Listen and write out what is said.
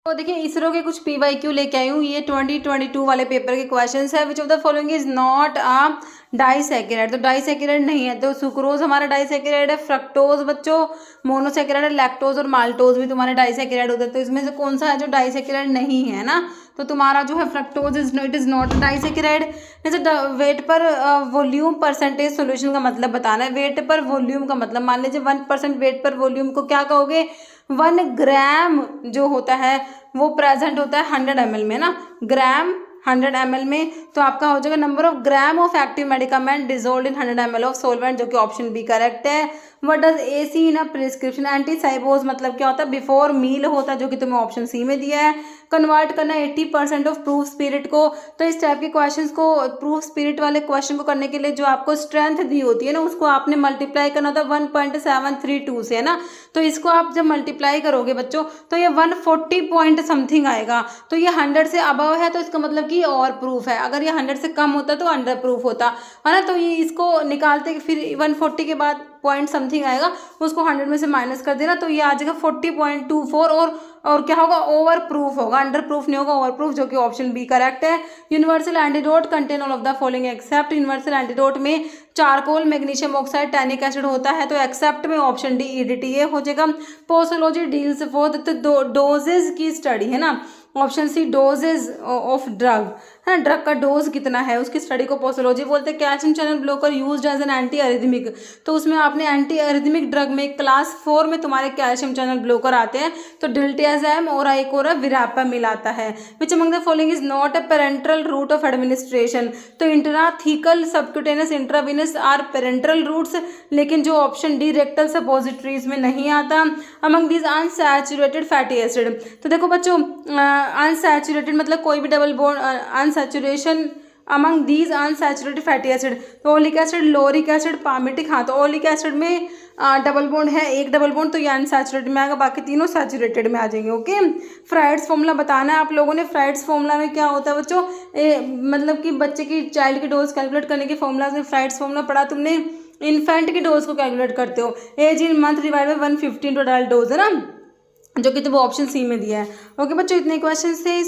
तो देखिए इसरो के कुछ PYQ लेके आई हूँ। ये 2022 वाले पेपर के क्वेश्चंस है। Which of the following is not a disaccharide. तो डाइसैकेराइड नहीं है, तो सुक्रोज हमारा डाइसैकेराइड है, फ्रक्टोज बच्चों मोनोसैकेराइड है, लैक्टोज और माल्टोज भी तुम्हारे डाइसैकेराइड होते हैं। तो इसमें से कौन सा है जो डाइसैकेराइड नहीं है ना, तो तुम्हारा जो है fructose it is not disaccharide. जैसे वेट पर वॉल्यूम परसेंटेज सोल्यूशन का मतलब बताना है। वेट पर वॉल्यूम का मतलब मान लीजिए 1% वेट पर वॉल्यूम को क्या कहोगे, 1 ग्राम जो होता है वो प्रेजेंट होता है 100 ml में ना, ग्राम 100 ml में। तो आपका हो जाएगा number of gram of active medicament dissolve in 100 ml of solvent, जो कि ऑप्शन बी करेक्ट है। What does AC in a prescription, ante cibos मतलब क्या होता है, बिफोर मील होता है, जो कि तुम्हें ऑप्शन सी में दिया है। कन्वर्ट करना 80% ऑफ प्रूफ स्पिरिट को। तो इस टाइप के क्वेश्चंस को, प्रूफ स्पिरिट वाले क्वेश्चन को करने के लिए जो आपको स्ट्रेंथ दी होती है ना, उसको आपने मल्टीप्लाई करना होता है 1.732 से, है ना। तो इसको आप जब मल्टीप्लाई करोगे बच्चों तो ये 140 पॉइंट समथिंग आएगा। तो ये 100 से अबव है तो इसका मतलब कि और प्रूफ है। अगर ये 100 से कम होता तो अंडर प्रूफ होता, है ना। तो ये इसको निकालते फिर 140 के बाद पॉइंट समथिंग आएगा, उसको 100 में से माइनस कर देना, तो ये आ जाएगा 40.24 और क्या होगा, ओवर प्रूफ होगा, अंडर प्रूफ नहीं होगा, ओवर प्रूफ, जो कि ऑप्शन बी करेक्ट है। Universal antidote contain all of the following except. Universal antidote में charcoal, magnesium oxide, tannic acid होता है, तो एक्सेप्ट में ऑप्शन डी EDTA हो जाएगा। पोस्टोलॉजी डील्स विद डोजेज की स्टडी, है ना, option C doses of drug, है ना, ड्रग का डोज कितना है उसकी स्टडी को पोस्टोलॉजी बोलते हैं। Calcium channel blocker used as an anti arrhythmic, तो उसमें आपने एंटी अरिथमिक ड्रग में क्लास 4 में तुम्हारे कैल्शियम चैनल ब्लॉकर आते हैं, तो डिल्टियाजैम और एक और विरापामिल आता है। Which among the following is not a parenteral route of administration, तो intrathecal, subcutaneous, intravenous are parenteral routes, लेकिन जो ऑप्शन डी रेक्टल सपोजिटरीज में नहीं आता। Among these unsaturated fatty acid, तो देखो बच्चों अनसैचुरेटेड मतलब कोई भी double bond, unsaturation among these unsaturated fatty acid, तो oleic acid, lauric acid, palmitic. हाँ, तो ओलिक एसिड में डबल बॉन्ड है, एक डबल बॉन्ड, तो ये अनसैचुरेटेड में आएगा, बाकी तीनों सैचुरेटेड में आ जाएंगे। ओके, फ्राइड्स फॉर्मूला बताना है आप लोगों ने। फ्राइड्स फॉर्मूला में क्या होता है बच्चों, मतलब कि बच्चे की चाइल्ड की डोज कैलकुलेट करने के फॉर्मूला में फ्राइड्स फॉर्मूला पढ़ा तुमने। इन्फेंट की डोज को कैलकुलेट करते हो, age in month divide by 150 total dose, है ना, जो कि तो वो ऑप्शन सी में दिया है। ओके बच्चों, इतने क्वेश्चन थे इस